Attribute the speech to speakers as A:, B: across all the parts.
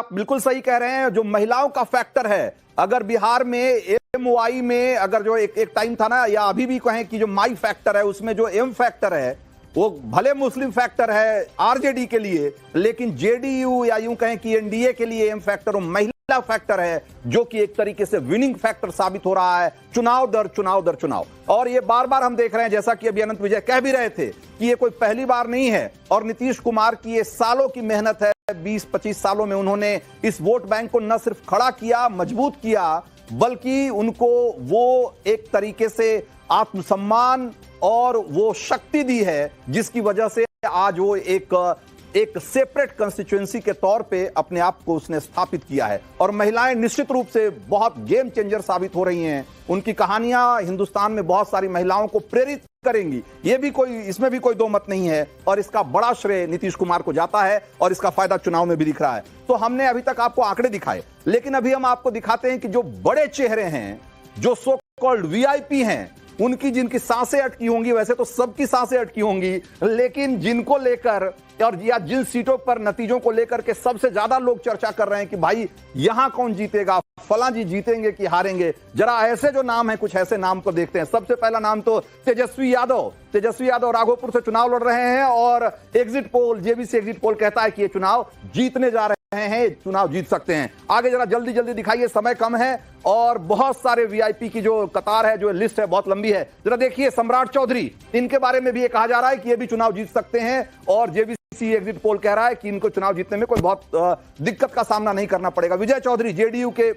A: आप बिल्कुल सही कह रहे हैं, जो महिलाओं का फैक्टर है, अगर बिहार में एमओआई में अगर जो एक टाइम था ना, या अभी भी कहें कि जो माई फैक्टर है, उसमें जो एम फैक्टर है वो भले मुस्लिम फैक्टर है आरजेडी के लिए, लेकिन जेडीयू या यूं कहें कि एनडीए के लिए एम फैक्टर और महिला फैक्टर है, जो कि एक तरीके से विनिंग फैक्टर साबित हो रहा है चुनाव दर चुनाव दर चुनाव। और ये बार बार हम देख रहे हैं, जैसा कि अभी अनंत विजय कह भी रहे थे, कि ये कोई पहली बार नहीं है और नीतीश कुमार की ये सालों की मेहनत है। 20-25 सालों में उन्होंने इस वोट बैंक को न सिर्फ खड़ा किया, मजबूत किया, बल्कि उनको वो एक तरीके से आत्मसम्मान और वो शक्ति दी है, जिसकी वजह से आज वो एक सेपरेट कंस्टिट्यूएंसी के तौर पे अपने आप को उसने स्थापित किया है। और महिलाएं निश्चित रूप से बहुत गेम चेंजर साबित हो रही हैं। उनकी कहानियां हिंदुस्तान में बहुत सारी महिलाओं को प्रेरित करेंगी, इसमें भी कोई दो मत नहीं है। और इसका बड़ा श्रेय नीतीश कुमार को जाता है और इसका फायदा चुनाव में भी दिख रहा है। तो हमने अभी तक आपको आंकड़े दिखाए, लेकिन अभी हम आपको दिखाते हैं कि जो बड़े चेहरे हैं, जो सो कॉल्ड वीआईपी हैं, उनकी जिनकी सांसें अटकी होंगी, वैसे तो सबकी सांसें अटकी होंगी, लेकिन जिनको लेकर और या जिन सीटों पर नतीजों को लेकर के सबसे ज्यादा लोग चर्चा कर रहे हैं कि भाई यहां कौन जीतेगा, फलां जी जीतेंगे कि हारेंगे, जरा ऐसे जो नाम है, कुछ ऐसे नाम को देखते हैं। सबसे पहला नाम तो तेजस्वी यादव राघोपुर से चुनाव लड़ रहे हैं और exit poll, JBC exit poll कहता है कि ये चुनाव जीतने जा रहे हैं, चुनाव जीत सकते हैं। आगे जरा जल्दी जल्दी दिखाइए, समय कम है और बहुत सारे वीआईपी की जो कतार है, जो लिस्ट है, बहुत लंबी है। जरा देखिए, सम्राट चौधरी, इनके बारे में भी ये कहा जा रहा है कि ये भी चुनाव जीत सकते हैं और जेबीसी एग्जिट पोल कह रहा है कि इनको चुनाव जीतने में कोई बहुत दिक्कत का सामना नहीं करना पड़ेगा। विजय चौधरी जेडीयू के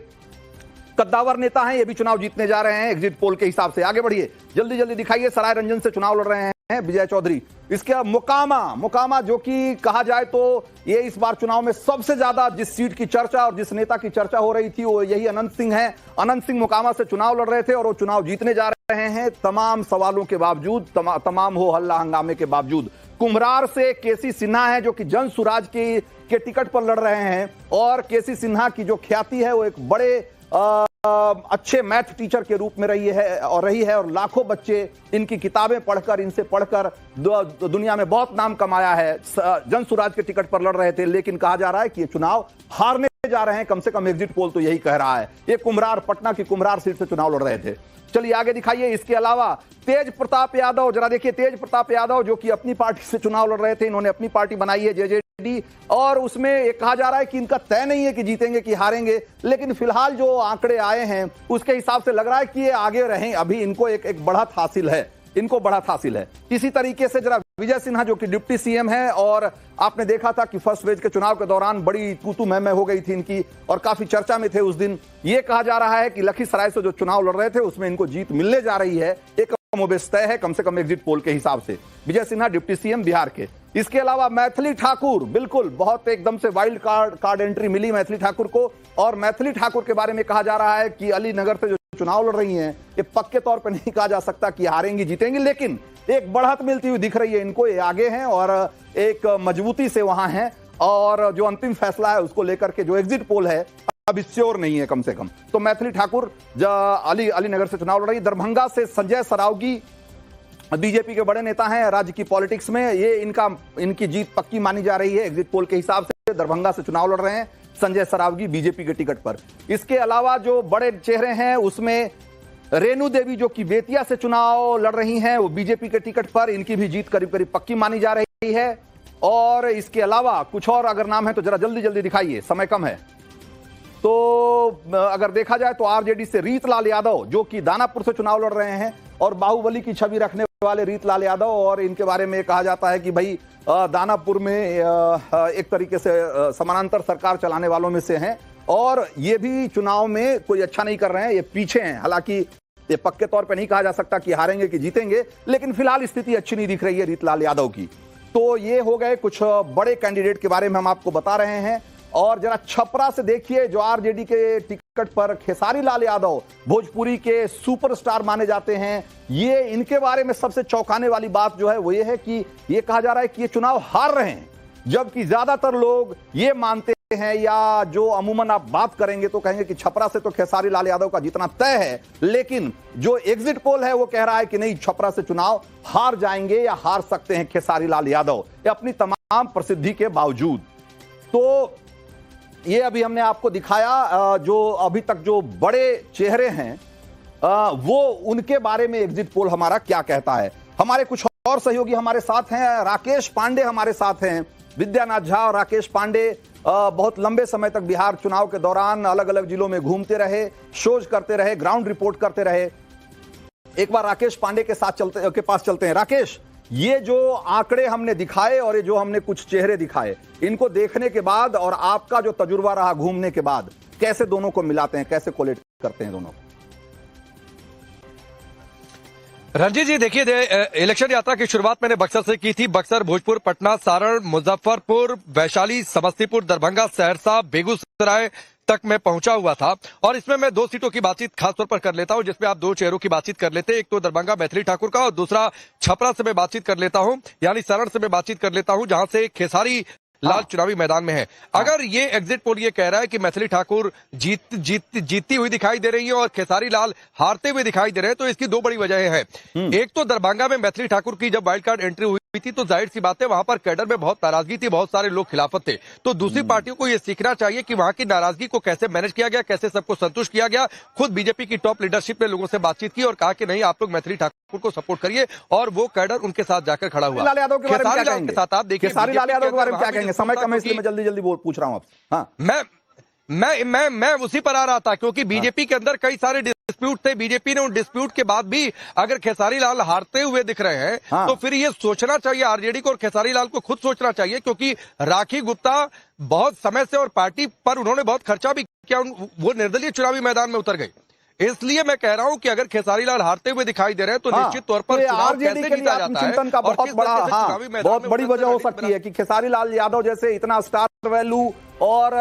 A: कद्दावर नेता हैं, ये भी चुनाव जीतने जा रहे हैं एग्जिट पोल के हिसाब से। आगे बढ़िए, जल्दी जल्दी दिखाइए, सराय रंजन से चुनाव लड़ रहे हैं विजय चौधरी। इसके मोकामा, जो कि कहा जाए तो ये इस बार चुनाव में सबसे ज्यादा जिस सीट की चर्चा और जिस नेता की चर्चा हो रही थी, वो यही अनंत सिंह है। अनंत सिंह मोकामा से चुनाव लड़ रहे थे और वो चुनाव जीतने जा रहे हैं, तमाम सवालों के बावजूद, तमाम हो हल्ला हंगामे के बावजूद। कुम्हरार से केसी सिन्हा है, जो कि जन सुराज के टिकट पर लड़ रहे हैं और केसी सिन्हा की जो ख्याति है वो एक बड़े अच्छे मैथ टीचर के रूप में रही है और लाखों बच्चे इनकी किताबें पढ़कर, इनसे पढ़कर दुनिया में बहुत नाम कमाया है। जन सुराज के टिकट पर लड़ रहे थे, लेकिन कहा जा रहा है कि ये चुनाव हारने जा रहे हैं, कम से कम एग्जिट पोल तो यही कह रहा है। ये कुम्हरार, पटना की कुम्हरार सीट से चुनाव लड़ रहे थे। चलिए आगे दिखाइए। इसके अलावा तेज प्रताप यादव, जरा देखिए, तेज प्रताप यादव जो कि अपनी पार्टी से चुनाव लड़ रहे थे, इन्होंने अपनी पार्टी बनाई है जेजेडी, और उसमें एक कहा जा रहा है कि इनका तय नहीं है कि जीतेंगे कि हारेंगे, लेकिन फिलहाल जो आंकड़े आए हैं उसके हिसाब से लग रहा है कि ये आगे रहें। अभी इनको एक बढ़त हासिल है, इसी तरीके से जरा विजय सिन्हा, जो कि डिप्टी सीएम है, और आपने देखा था कि फर्स्ट फेज के चुनाव के दौरान बड़ी तू मैं हो गई थी इनकी और काफी चर्चा में थे उस दिन। ये कहा जा रहा है कि लखीसराय से जो चुनाव लड़ रहे थे उसमें इनको जीत मिलने जा रही है, एक मोबेश तय है, कम से कम एग्जिट पोल के हिसाब से। विजय सिन्हा डिप्टी सीएम बिहार के। इसके अलावा मैथिली ठाकुर, बिल्कुल बहुत एकदम से वाइल्ड कार्ड एंट्री मिली मैथिली ठाकुर को, और मैथिली ठाकुर के बारे में कहा जा रहा है कि अलीनगर से जो चुनाव लड़ रही हैं, ये पक्के तौर पर नहीं कहा जा सकता कि हारेंगी जीतेंगी, लेकिन एक बढ़त मिलती हुई दिख रही है इनको। ये आगे हैं और एक मजबूती से वहां हैं, और जो अंतिम फैसला है उसको लेकर के जो एग्जिट पोल है अभी श्योर नहीं है कम से कम। तो मैथिली ठाकुर अलीनगर से चुनाव लड़ रही। दरभंगा से संजय सरावगी, बीजेपी के बड़े नेता हैं राज्य की पॉलिटिक्स में, ये इनकी जीत पक्की मानी जा रही है एग्जिट पोल के हिसाब से। दरभंगा से चुनाव लड़ रहे हैं संजय सरावगी बीजेपी के टिकट पर। इसके अलावा जो बड़े चेहरे हैं उसमें रेणु देवी, जो कि बेतिया से चुनाव लड़ रही हैं, वो बीजेपी के टिकट पर, इनकी भी जीत करीब करीब पक्की मानी जा रही है। और इसके अलावा कुछ और अगर नाम है तो जरा जल्दी जल्दी दिखाइए, समय कम है। तो अगर देखा जाए तो आरजेडी से रीतलाल यादव, जो कि दानापुर से चुनाव लड़ रहे हैं, और बाहुबली की छवि रखने वाले रीतलाल यादव, और इनके बारे में कहा जाता है कि भाई दानापुर में एक तरीके से समानांतर सरकार चलाने वालों में से हैं, और ये भी चुनाव में कोई अच्छा नहीं कर रहे हैं, ये पीछे हैं। हालांकि ये पक्के तौर पे नहीं कहा जा सकता कि हारेंगे कि जीतेंगे, लेकिन फिलहाल स्थिति अच्छी नहीं दिख रही है रीतलाल यादव की। तो ये हो गए कुछ बड़े कैंडिडेट के बारे में हम आपको बता रहे हैं। और जरा छपरा से देखिए, जो आरजेडी के टिकट पर खेसारी लाल यादव, भोजपुरी के सुपरस्टार माने जाते हैं, ये इनके बारे में सबसे चौंकाने वाली बात जो है वो ये है कि ये कहा जा रहा है कि ये चुनाव हार रहे हैं, जबकि ज्यादातर लोग ये मानते हैं, या जो अमूमन आप बात करेंगे तो कहेंगे कि छपरा से तो खेसारी लाल यादव का जीतना तय है, लेकिन जो एग्जिट पोल है वो कह रहा है कि नहीं, छपरा से चुनाव हार जाएंगे या हार सकते हैं खेसारी लाल यादव, ये अपनी तमाम प्रसिद्धि के बावजूद। तो ये अभी हमने आपको दिखाया जो अभी तक जो बड़े चेहरे हैं वो उनके बारे में एग्जिट पोल हमारा क्या कहता है। हमारे कुछ और सहयोगी हमारे साथ हैं, राकेश पांडे हमारे साथ हैं। विद्यानाथ झा और राकेश पांडे बहुत लंबे समय तक बिहार चुनाव के दौरान अलग अलग जिलों में घूमते रहे, शोज करते रहे, ग्राउंड रिपोर्ट करते रहे। एक बार राकेश पांडे के पास चलते हैं। राकेश, ये जो आंकड़े हमने दिखाए और ये जो हमने कुछ चेहरे दिखाए, इनको देखने के बाद और आपका जो तजुर्बा रहा घूमने के बाद, कैसे दोनों को मिलाते हैं, कैसे कोलेट करते हैं दोनों?
B: रंजीत जी देखिए, इलेक्शन यात्रा की शुरुआत मैंने बक्सर से की थी। बक्सर, भोजपुर, पटना, सारण, मुजफ्फरपुर, वैशाली, समस्तीपुर, दरभंगा, सहरसा, बेगूसराय तक मैं पहुंचा हुआ था। और इसमें मैं 2 सीटों की बातचीत खासतौर पर कर लेता हूं, जिसमें आप 2 चेहरों की बातचीत कर लेते हैं। एक तो दरभंगा मैथिली ठाकुर का और दूसरा छपरा से मैं बातचीत कर लेता हूं, यानी सारण से मैं बातचीत कर लेता हूं, जहां से खेसारी लाल चुनावी मैदान में है। अगर ये एग्जिट पोल ये कह रहा है कि मैथिली ठाकुर जीतती हुई दिखाई दे रही है और खेसारी लाल हारते हुए दिखाई दे रहे हैं, तो इसकी 2 बड़ी वजहें हैं। एक तो दरभंगा में मैथिली ठाकुर की जब वाइल्ड कार्ड एंट्री हुई थी तो जाहिर सी बात है वहां पर कैडर में बहुत नाराजगी थी, बहुत सारे लोग खिलाफत थे। तो दूसरी पार्टियों को यह सीखना चाहिए कि वहां की नाराजगी को कैसे मैनेज किया गया, कैसे सबको संतुष्ट किया गया। खुद बीजेपी की टॉप लीडरशिप ने लोगों से बातचीत की और कहा कि नहीं, आप लोग मैथिली ठाकुर को सपोर्ट करिए, और वो कैडर उनके साथ जाकर खड़ा हुआ।
A: खेसारी लाल
B: के साथ आप देखिए,
A: खेसारी लाल यादव के बारे में क्या कहेंगे? समय कम है इसलिए मैं जल्दी पूछ रहा हूं आपसे। हाँ,
B: मैं उसी पर आ रहा था, क्योंकि बीजेपी के अंदर कई सारे डिस्प्यूट थे। बीजेपी ने उन डिस्प्यूट के बाद भी अगर खेसारी लाल हारते हुए दिख रहे हैं तो फिर ये सोचना चाहिए आरजेडी को और खेसारी लाल को खुद सोचना चाहिए, क्योंकि राखी गुप्ता बहुत समय से और पार्टी पर उन्होंने बहुत खर्चा भी किया, वो निर्दलीय चुनावी मैदान में उतर गई। इसलिए मैं कह रहा हूं कि अगर खेसारी लाल हारते हुए दिखाई दे रहे हैं तो निश्चित तौर पर
A: आरजेडी के लिए आत्मचिंतन का बहुत बड़ी वजह हो सकती है कि खेसारी लाल यादव जैसे इतना स्टार वैल्यू और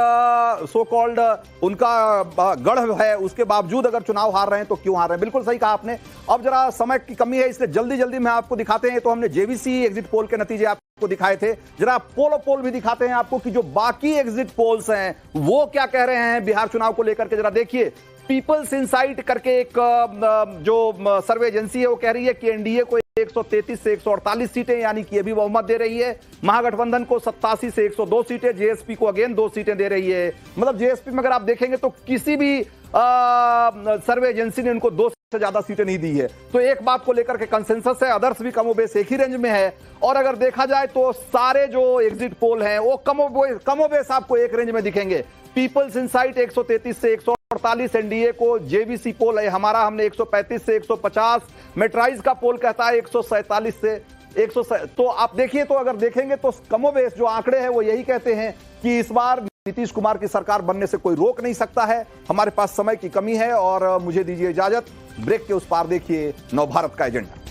A: सो कॉल्ड उनका गढ़ है, उसके बावजूद अगर चुनाव हार रहे हैं तो क्यों हार रहे हैं? बिल्कुल सही कहा आपने। अब जरा समय की कमी है, इसलिए जल्दी में आपको दिखाते हैं। तो हमने जेवीसी एग्जिट पोल के नतीजे आपको दिखाए थे, जरा पोल भी दिखाते हैं आपको कि जो बाकी एग्जिट पोल्स हैं वो क्या कह रहे हैं बिहार चुनाव को लेकर के। जरा देखिए, पीपल्स इनसाइट करके एक जो सर्वे एजेंसी है वो कह रही है कि एनडीए को 133 से 148 सीटें, यानी कि अभी बहुमत दे रही है। महागठबंधन को 87 से 102 सीटें, जेएसपी को अगेन 2 सीटें दे रही है। मतलब जेएसपी में अगर आप देखेंगे तो किसी भी सर्वे एजेंसी ने उनको 2 से ज्यादा सीटें नहीं दी है। तो एक बात को लेकर के कंसेंसस है, अदर्स भी कमोबेश एक ही रेंज में है। और अगर देखा जाए तो सारे जो एग्जिट पोल हैं वो कमोबेश आपको एक रेंज में दिखेंगे। पीपल्स इनसाइट 133 से 148, एनडीए को जेवीसी पोल है हमारा, हमने 135 से 150, मेट्राइज का पोल कहता है 147 से 100। तो आप देखिए, तो अगर देखेंगे तो कमोबेश जो आंकड़े हैं वो यही कहते हैं कि इस बार नीतीश कुमार की सरकार बनने से कोई रोक नहीं सकता है। हमारे पास समय की कमी है और मुझे दीजिए इजाजत। ब्रेक के उस पार देखिए नवभारत का एजेंडा।